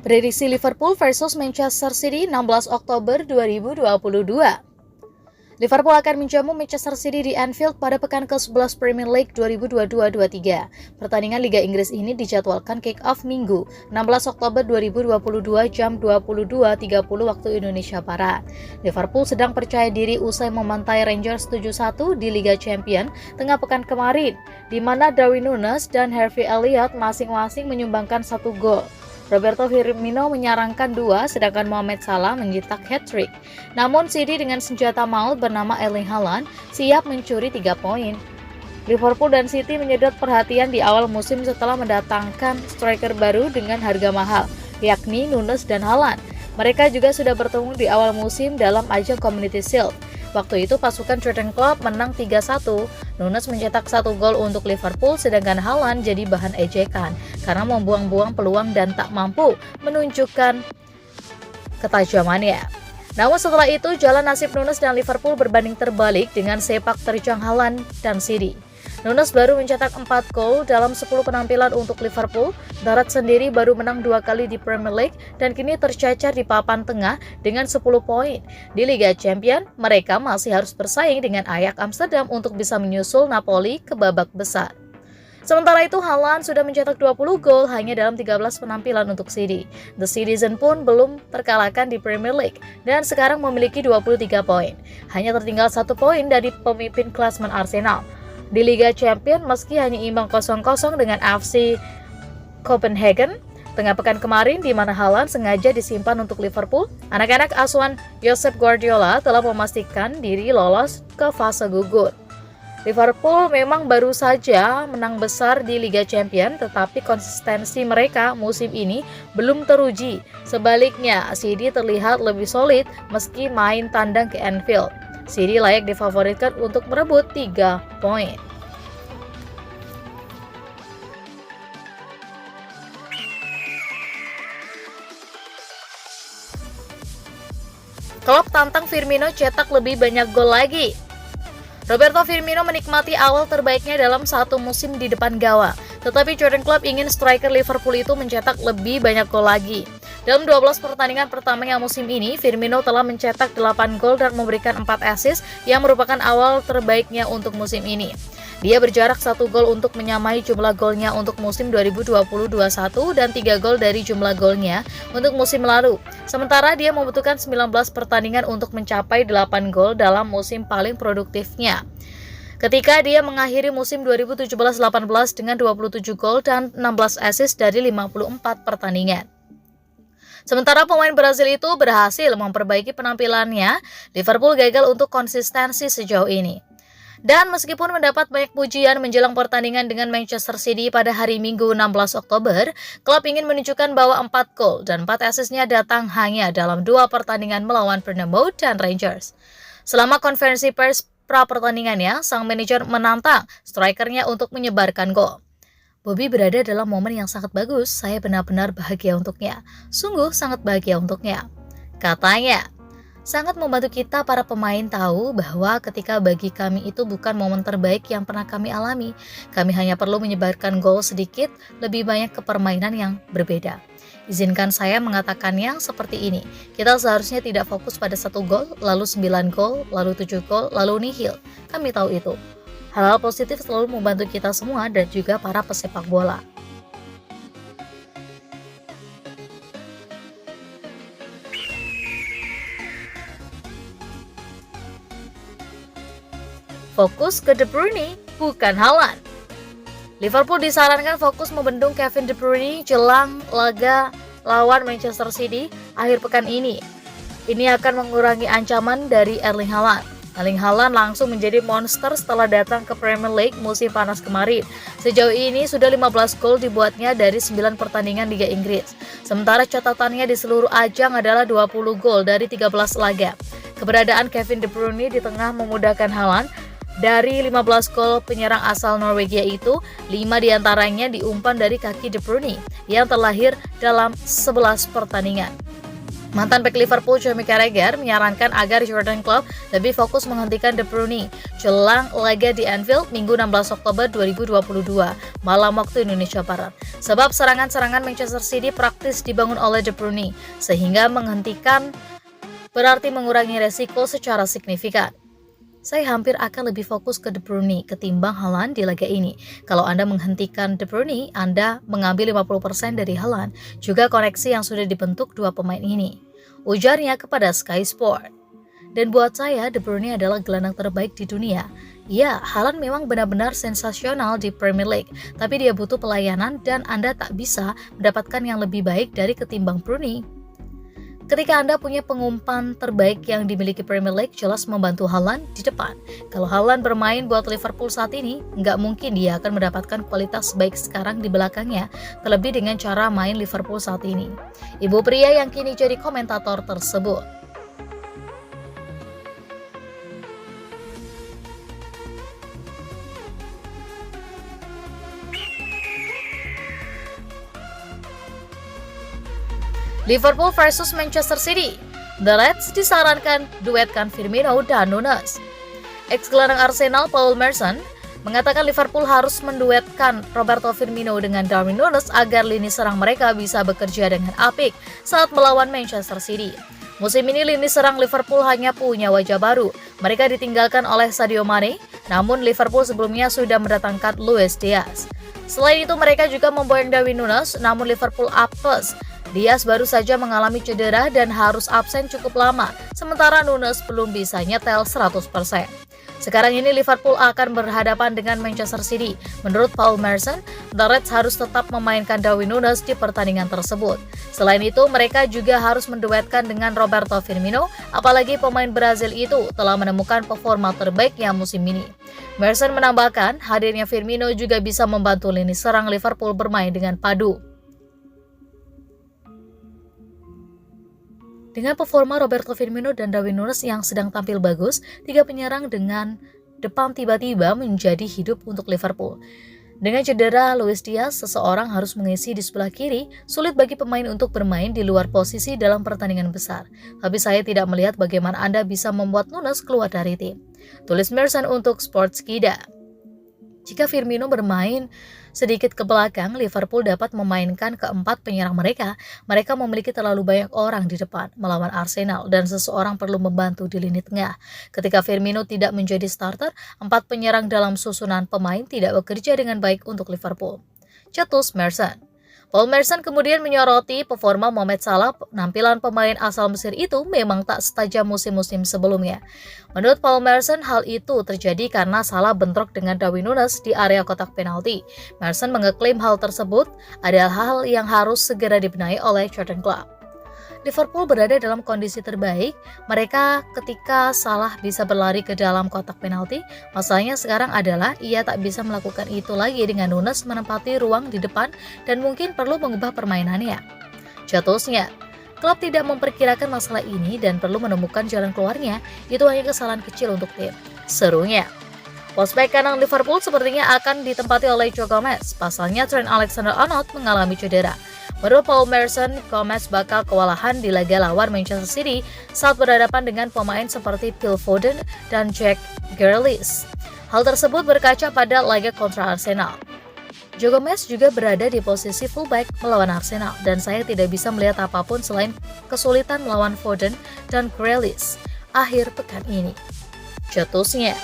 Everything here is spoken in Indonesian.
Prediksi Liverpool versus Manchester City 16 Oktober 2022. Liverpool akan menjamu Manchester City di Anfield pada pekan ke-11 Premier League 2022-23. Pertandingan Liga Inggris ini dijadwalkan kick-off Minggu, 16 Oktober 2022 jam 22.30 waktu Indonesia Barat. Liverpool sedang percaya diri usai memantai Rangers 7-1 di Liga Champions tengah pekan kemarin, di mana Darwin Núñez dan Harvey Elliott masing-masing menyumbangkan 1 gol. Roberto Firmino menyarangkan 2, sedangkan Mohamed Salah mencetak hat-trick. Namun City dengan senjata maut bernama Erling Haaland siap mencuri 3 poin. Liverpool dan City menyedot perhatian di awal musim setelah mendatangkan striker baru dengan harga mahal, yakni Núñez dan Haaland. Mereka juga sudah bertemu di awal musim dalam ajang Community Shield. Waktu itu pasukan Jurgen Klopp menang 3-1. Núñez mencetak 1 gol untuk Liverpool, sedangkan Haaland jadi bahan ejekan karena membuang-buang peluang dan tak mampu menunjukkan ketajamannya. Namun setelah itu jalan nasib Núñez dan Liverpool berbanding terbalik dengan sepak terjang Haaland dan City. Núñez baru mencetak 4 gol dalam 10 penampilan untuk Liverpool. Darat sendiri baru menang 2 kali di Premier League dan kini tercacar di papan tengah dengan 10 poin. Di Liga Champions, mereka masih harus bersaing dengan Ajax Amsterdam untuk bisa menyusul Napoli ke babak besar. Sementara itu, Haaland sudah mencetak 20 gol hanya dalam 13 penampilan untuk City. The Citizen pun belum terkalahkan di Premier League dan sekarang memiliki 23 poin. Hanya tertinggal 1 poin dari pemimpin klasmen Arsenal. Di Liga Champions, meski hanya imbang 0-0 dengan FC Copenhagen tengah pekan kemarin, di mana Haaland sengaja disimpan untuk Liverpool, anak-anak asuhan Josep Guardiola telah memastikan diri lolos ke fase gugur. Liverpool memang baru saja menang besar di Liga Champions, tetapi konsistensi mereka musim ini belum teruji. Sebaliknya, City terlihat lebih solid meski main tandang ke Anfield. City layak difavoritkan untuk merebut 3 poin. Klopp tantang Firmino cetak lebih banyak gol lagi. Roberto Firmino menikmati awal terbaiknya dalam satu musim di depan gawang, tetapi Jurgen Klopp ingin striker Liverpool itu mencetak lebih banyak gol lagi. Dalam 12 pertandingan pertamanya musim ini, Firmino telah mencetak 8 gol dan memberikan 4 assist yang merupakan awal terbaiknya untuk musim ini. Dia berjarak 1 gol untuk menyamai jumlah golnya untuk musim 2020-21 dan 3 gol dari jumlah golnya untuk musim lalu. Sementara dia membutuhkan 19 pertandingan untuk mencapai 8 gol dalam musim paling produktifnya, ketika dia mengakhiri musim 2017-18 dengan 27 gol dan 16 assist dari 54 pertandingan. Sementara pemain Brazil itu berhasil memperbaiki penampilannya, Liverpool gagal untuk konsistensi sejauh ini. Dan meskipun mendapat banyak pujian menjelang pertandingan dengan Manchester City pada hari Minggu 16 Oktober, Klopp ingin menunjukkan bahwa 4 gol dan 4 assist-nya datang hanya dalam 2 pertandingan melawan Bournemouth dan Rangers. Selama konferensi pers pra-pertandingannya, sang manajer menantang strikernya untuk menyebarkan gol. Bobby berada dalam momen yang sangat bagus, saya benar-benar bahagia untuknya. Sungguh sangat bahagia untuknya, katanya. Sangat membantu kita para pemain tahu bahwa ketika bagi kami itu bukan momen terbaik yang pernah kami alami. Kami hanya perlu menyebarkan gol sedikit lebih banyak ke permainan yang berbeda. Izinkan saya mengatakannya seperti ini. Kita seharusnya tidak fokus pada 1 gol, lalu 9 gol, lalu 7 gol, lalu nihil. Kami tahu itu. Hal-hal positif selalu membantu kita semua dan juga para pesepak bola. Fokus ke De Bruyne, bukan Haaland. Liverpool disarankan fokus membendung Kevin De Bruyne jelang laga lawan Manchester City akhir pekan ini. Ini akan mengurangi ancaman dari Erling Haaland. Erling Haaland langsung menjadi monster setelah datang ke Premier League musim panas kemarin. Sejauh ini sudah 15 gol dibuatnya dari 9 pertandingan Liga Inggris. Sementara catatannya di seluruh ajang adalah 20 gol dari 13 laga. Keberadaan Kevin De Bruyne di tengah memudahkan Haaland. Dari 15 gol penyerang asal Norwegia itu, 5 diantaranya diumpan dari kaki De Bruyne yang terlahir dalam 11 pertandingan. Mantan bek Liverpool Jamie Carragher menyarankan agar Jurgen Klopp lebih fokus menghentikan De Bruyne jelang laga di Anfield Minggu 16 Oktober 2022 malam waktu Indonesia Barat. Sebab serangan-serangan Manchester City praktis dibangun oleh De Bruyne, sehingga menghentikan berarti mengurangi resiko secara signifikan. Saya hampir akan lebih fokus ke De Bruyne ketimbang Haaland di laga ini. Kalau Anda menghentikan De Bruyne, Anda mengambil 50% dari Haaland, juga koneksi yang sudah dibentuk dua pemain ini, ujarnya kepada Sky Sport. Dan buat saya, De Bruyne adalah gelandang terbaik di dunia. Ya, Haaland memang benar-benar sensasional di Premier League, tapi dia butuh pelayanan dan Anda tak bisa mendapatkan yang lebih baik dari ketimbang Bruyne. Ketika Anda punya pengumpan terbaik yang dimiliki Premier League, jelas membantu Haaland di depan. Kalau Haaland bermain buat Liverpool saat ini, nggak mungkin dia akan mendapatkan kualitas baik sekarang di belakangnya, terlebih dengan cara main Liverpool saat ini. Ibu pria yang kini jadi komentator tersebut. Liverpool versus Manchester City. The Reds disarankan duetkan Firmino dan Nunes. Ex-gelandang Arsenal Paul Merson mengatakan Liverpool harus menduetkan Roberto Firmino dengan Darwin Nunes agar lini serang mereka bisa bekerja dengan apik saat melawan Manchester City. Musim ini lini serang Liverpool hanya punya wajah baru. Mereka ditinggalkan oleh Sadio Mane, namun Liverpool sebelumnya sudah mendatangkan Luis Diaz. Selain itu mereka juga memboyong Darwin Nunes, namun Liverpool apes. Diaz baru saja mengalami cedera dan harus absen cukup lama, sementara Nunes belum bisa nyetel 100%. Sekarang ini Liverpool akan berhadapan dengan Manchester City. Menurut Paul Merson, The Reds harus tetap memainkan Darwin Nunes di pertandingan tersebut. Selain itu, mereka juga harus menduetkan dengan Roberto Firmino, apalagi pemain Brazil itu telah menemukan performa terbaiknya musim ini. Merson menambahkan, hadirnya Firmino juga bisa membantu lini serang Liverpool bermain dengan padu. Dengan performa Roberto Firmino dan Darwin Nunes yang sedang tampil bagus, tiga penyerang dengan depan tiba-tiba menjadi hidup untuk Liverpool. Dengan cedera Luis Diaz, seseorang harus mengisi di sebelah kiri, sulit bagi pemain untuk bermain di luar posisi dalam pertandingan besar. Tapi saya tidak melihat bagaimana Anda bisa membuat Nunes keluar dari tim, tulis Merson untuk Sportskida. Jika Firmino bermain sedikit ke belakang, Liverpool dapat memainkan keempat penyerang mereka. Mereka memiliki terlalu banyak orang di depan melawan Arsenal dan seseorang perlu membantu di lini tengah. Ketika Firmino tidak menjadi starter, empat penyerang dalam susunan pemain tidak bekerja dengan baik untuk Liverpool, cetus Merson. Paul Merson kemudian menyoroti performa Mohamed Salah. Penampilan pemain asal Mesir itu memang tak setajam musim-musim sebelumnya. Menurut Paul Merson, hal itu terjadi karena Salah bentrok dengan Darwin Nunes di area kotak penalti. Merson mengeklaim hal tersebut adalah hal yang harus segera dibenahi oleh Jurgen Klopp. Liverpool berada dalam kondisi terbaik mereka ketika Salah bisa berlari ke dalam kotak penalti. Masalahnya sekarang adalah ia tak bisa melakukan itu lagi dengan Nunes menempati ruang di depan dan mungkin perlu mengubah permainannya, cetusnya. Klopp tidak memperkirakan masalah ini dan perlu menemukan jalan keluarnya. Itu hanya kesalahan kecil untuk tim, serunya. Prospek kanan Liverpool sepertinya akan ditempati oleh Joe Gomez. Pasalnya Trent Alexander-Arnold mengalami cedera. Menurut Paul Merson, Gomez bakal kewalahan di laga lawan Manchester City saat berhadapan dengan pemain seperti Phil Foden dan Jack Grealish. Hal tersebut berkaca pada laga kontra Arsenal. Joe Gomez juga berada di posisi fullback melawan Arsenal dan saya tidak bisa melihat apapun selain kesulitan melawan Foden dan Grealish akhir pekan ini, cetusnya.